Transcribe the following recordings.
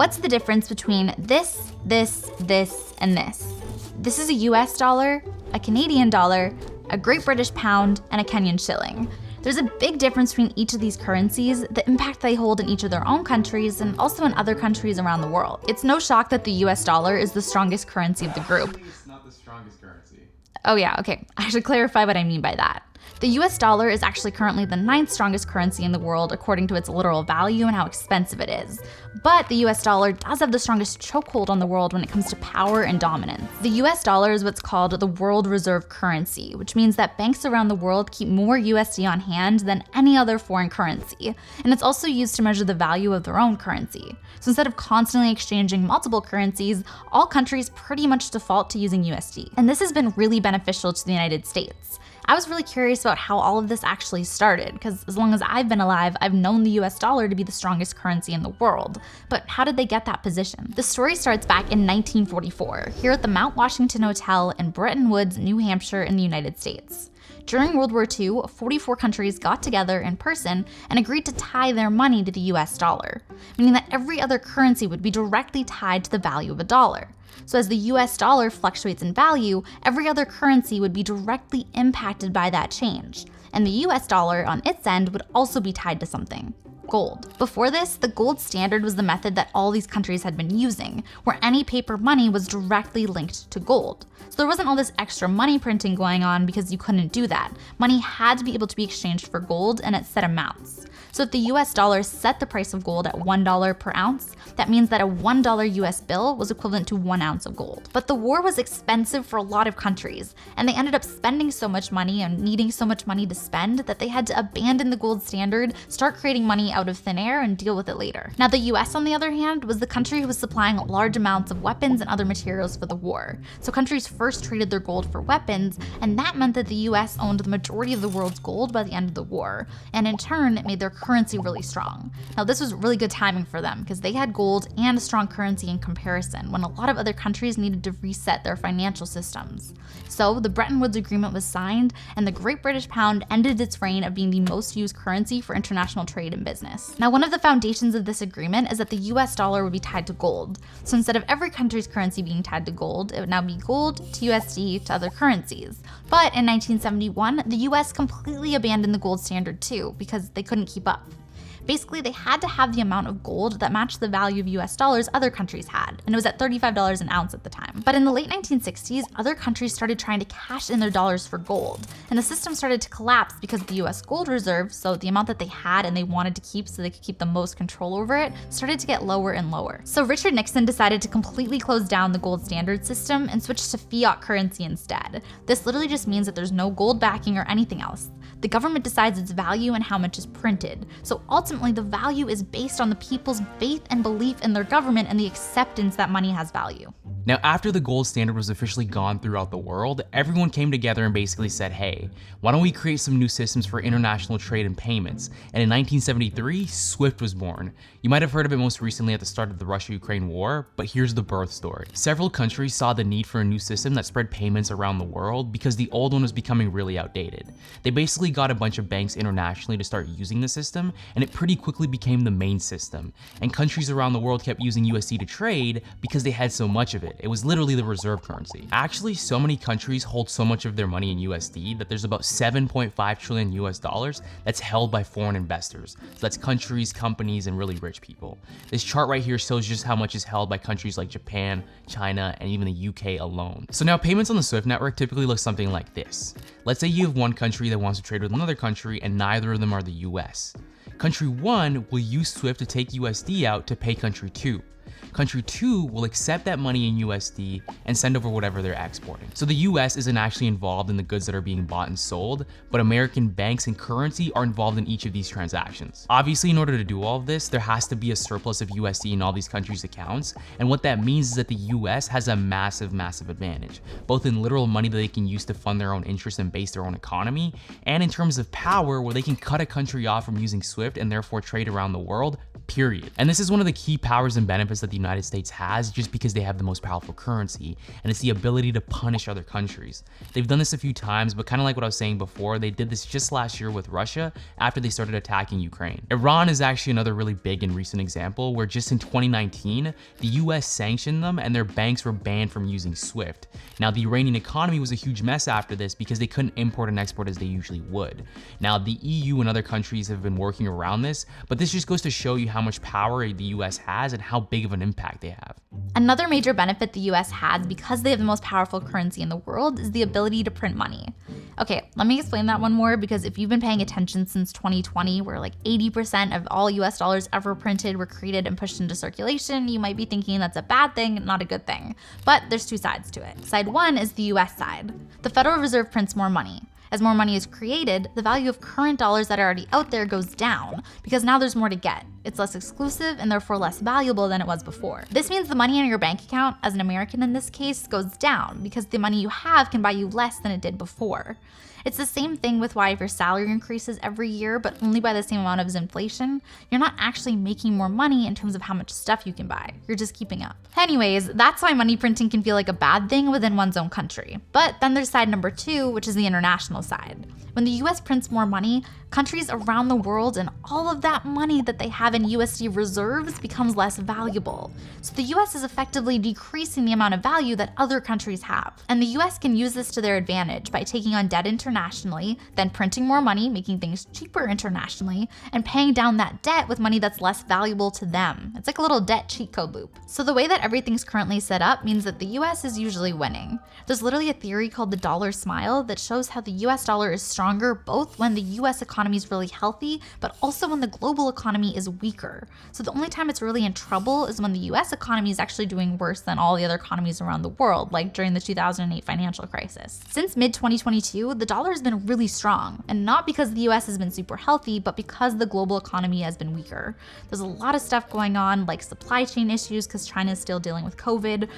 What's the difference between this, and this? This is a US dollar, a Canadian dollar, a Great British pound, and a Kenyan shilling. There's a big difference between each of these currencies, the impact they hold in each of their own countries, and also in other countries around the world. It's no shock that the US dollar is the strongest currency of the group. It's not the strongest currency. Oh yeah, okay. I should clarify what I mean by that. The US dollar is actually currently the 9th strongest currency in the world according to its literal value and how expensive it is. But the US dollar does have the strongest chokehold on the world when it comes to power and dominance. The US dollar is what's called the world reserve currency, which means that banks around the world keep more USD on hand than any other foreign currency. And it's also used to measure the value of their own currency. So instead of constantly exchanging multiple currencies, all countries pretty much default to using USD. And this has been really beneficial to the United States. I was really curious about how all of this actually started, because as long as I've been alive, I've known the US dollar to be the strongest currency in the world. But how did they get that position? The story starts back in 1944, here at the Mount Washington Hotel in Bretton Woods, New Hampshire in the United States. During World War II, 44 countries got together in person and agreed to tie their money to the US dollar, meaning that every other currency would be directly tied to the value of a dollar. So as the US dollar fluctuates in value, every other currency would be directly impacted by that change. And the US dollar on its end would also be tied to something. Gold. Before this, the gold standard was the method that all these countries had been using, where any paper money was directly linked to gold. So there wasn't all this extra money printing going on because you couldn't do that. Money had to be able to be exchanged for gold and at set amounts. So if the US dollar set the price of gold at $1 per ounce, that means that a $1 US bill was equivalent to 1 ounce of gold. But the war was expensive for a lot of countries, and they ended up spending so much money and needing so much money to spend that they had to abandon the gold standard, start creating money out of thin air, and deal with it later. Now the US, on the other hand, was the country who was supplying large amounts of weapons and other materials for the war. So countries first traded their gold for weapons, and that meant that the US owned the majority of the world's gold by the end of the war, and in turn it made their currency really strong. Now this was really good timing for them because they had gold and a strong currency in comparison when a lot of other countries needed to reset their financial systems. So the Bretton Woods Agreement was signed, and the Great British Pound ended its reign of being the most used currency for international trade and business. Now one of the foundations of this agreement is that the US dollar would be tied to gold. So instead of every country's currency being tied to gold, it would now be gold to USD to other currencies. But in 1971, the US completely abandoned the gold standard too because they couldn't keep up. Basically, they had to have the amount of gold that matched the value of US dollars other countries had, and it was at $35 an ounce at the time. But in the late 1960s, other countries started trying to cash in their dollars for gold, and the system started to collapse because the US gold reserve, so the amount that they had and they wanted to keep so they could keep the most control over it, started to get lower and lower. So Richard Nixon decided to completely close down the gold standard system and switch to fiat currency instead. This literally just means that there's no gold backing or anything else. The government decides its value and how much is printed. So ultimately, the value is based on the people's faith and belief in their government and the acceptance that money has value. Now, after the gold standard was officially gone throughout the world, everyone came together and basically said, hey, why don't we create some new systems for international trade and payments? And in 1973, SWIFT was born. You might have heard of it most recently at the start of the Russia-Ukraine war, but here's the birth story. Several countries saw the need for a new system that spread payments around the world because the old one was becoming really outdated. They basically got a bunch of banks internationally to start using the system, and it pretty quickly became the main system. And countries around the world kept using USD to trade because they had so much of it. It was literally the reserve currency. Actually, so many countries hold so much of their money in USD that there's about 7.5 trillion US dollars that's held by foreign investors. So that's countries, companies, and really rich people. This chart right here shows just how much is held by countries like Japan, China, and even the UK alone. So now payments on the SWIFT network typically look something like this. Let's say you have one country that wants to trade with another country and neither of them are the US. Country 1 will use SWIFT to take USD out to pay country 2. Country 2 will accept that money in USD and send over whatever they're exporting. So the US isn't actually involved in the goods that are being bought and sold, but American banks and currency are involved in each of these transactions. Obviously, in order to do all of this, there has to be a surplus of USD in all these countries' accounts, and what that means is that the US has a massive advantage, both in literal money that they can use to fund their own interests and base their own economy, and in terms of power where they can cut a country off from using SWIFT and therefore trade around the world, period. And this is one of the key powers and benefits that the United States has just because they have the most powerful currency, and it's the ability to punish other countries. They've done this a few times, but kind of like what I was saying before, they did this just last year with Russia after they started attacking Ukraine. Iran is actually another really big and recent example where just in 2019, the US sanctioned them and their banks were banned from using SWIFT. Now, the Iranian economy was a huge mess after this because they couldn't import and export as they usually would. Now, the EU and other countries have been working around this, but this just goes to show you how much power the US has and how big of an impact they have. Another major benefit the US has because they have the most powerful currency in the world is the ability to print money. Okay, let me explain that one more, because if you've been paying attention since 2020, where like 80% of all US dollars ever printed were created and pushed into circulation, you might be thinking that's a bad thing, not a good thing. But there's two sides to it. Side one is the US side. The Federal Reserve prints more money. As more money is created, the value of current dollars that are already out there goes down because now there's more to get. It's less exclusive and therefore less valuable than it was before. This means the money in your bank account, as an American in this case, goes down because the money you have can buy you less than it did before. It's the same thing with why if your salary increases every year, but only by the same amount as inflation, you're not actually making more money in terms of how much stuff you can buy. You're just keeping up. Anyways, that's why money printing can feel like a bad thing within one's own country. But then there's side number two, which is the international side. When the US prints more money, countries around the world and all of that money that they have in USD reserves becomes less valuable. So the US is effectively decreasing the amount of value that other countries have. And the US can use this to their advantage by taking on debt internationally, then printing more money, making things cheaper internationally, and paying down that debt with money that's less valuable to them. It's like a little debt cheat code loop. So the way that everything's currently set up means that the US is usually winning. There's literally a theory called the dollar smile that shows how the US dollar is stronger both when the US economy is really healthy, but also when the global economy is weaker. So the only time it's really in trouble is when the US economy is actually doing worse than all the other economies around the world, like during the 2008 financial crisis. Since mid-2022, the dollar has been really strong, and not because the US has been super healthy, but because the global economy has been weaker. There's a lot of stuff going on, like supply chain issues because China is still dealing with COVID,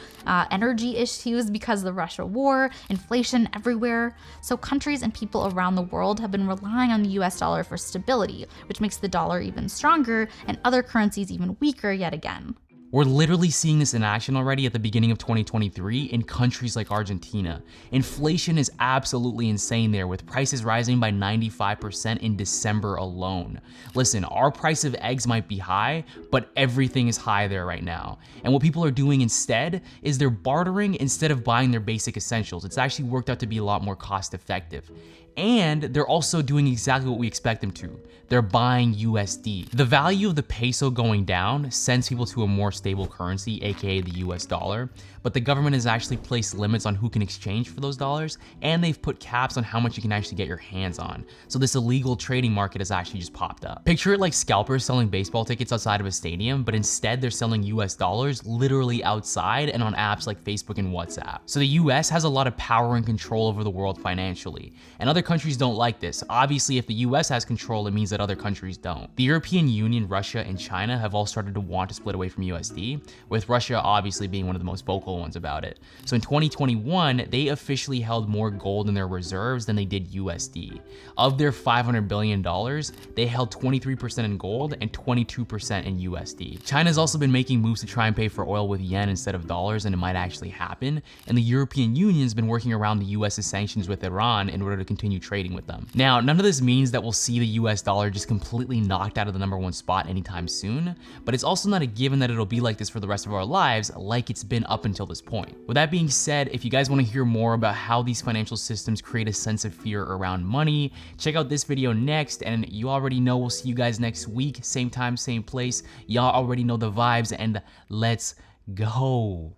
energy issues because of the Russia war, inflation everywhere. So countries and people around the world have been relying on the US dollar for stability, which makes the dollar even stronger and other currencies even weaker yet again. We're literally seeing this in action already at the beginning of 2023 in countries like Argentina. Inflation is absolutely insane there, with prices rising by 95% in December alone. Listen, our price of eggs might be high, but everything is high there right now. And what people are doing instead is they're bartering instead of buying their basic essentials. It's actually worked out to be a lot more cost effective. And they're also doing exactly what we expect them to. They're buying USD. The value of the peso going down sends people to a more stable currency, aka the US dollar, but the government has actually placed limits on who can exchange for those dollars, and they've put caps on how much you can actually get your hands on. So this illegal trading market has actually just popped up. Picture it like scalpers selling baseball tickets outside of a stadium, but instead they're selling US dollars literally outside and on apps like Facebook and WhatsApp. So the US has a lot of power and control over the world financially, and other countries don't like this. Obviously, if the US has control, it means that other countries don't. The European Union, Russia, and China have all started to want to split away from USD, with Russia obviously being one of the most vocal ones about it. So in 2021, they officially held more gold in their reserves than they did USD. Of their $500 billion, they held 23% in gold and 22% in USD. China's also been making moves to try and pay for oil with yen instead of dollars, and it might actually happen. And the European Union's been working around the US's sanctions with Iran in order to continue trading with them. Now, none of this means that we'll see the US dollar just completely knocked out of the #1 spot anytime soon, but it's also not a given that it'll be like this for the rest of our lives like it's been up until this point. With that being said, if you guys want to hear more about how these financial systems create a sense of fear around money, check out this video next, and you already know we'll see you guys next week, same time, same place. Y'all already know the vibes, and let's go.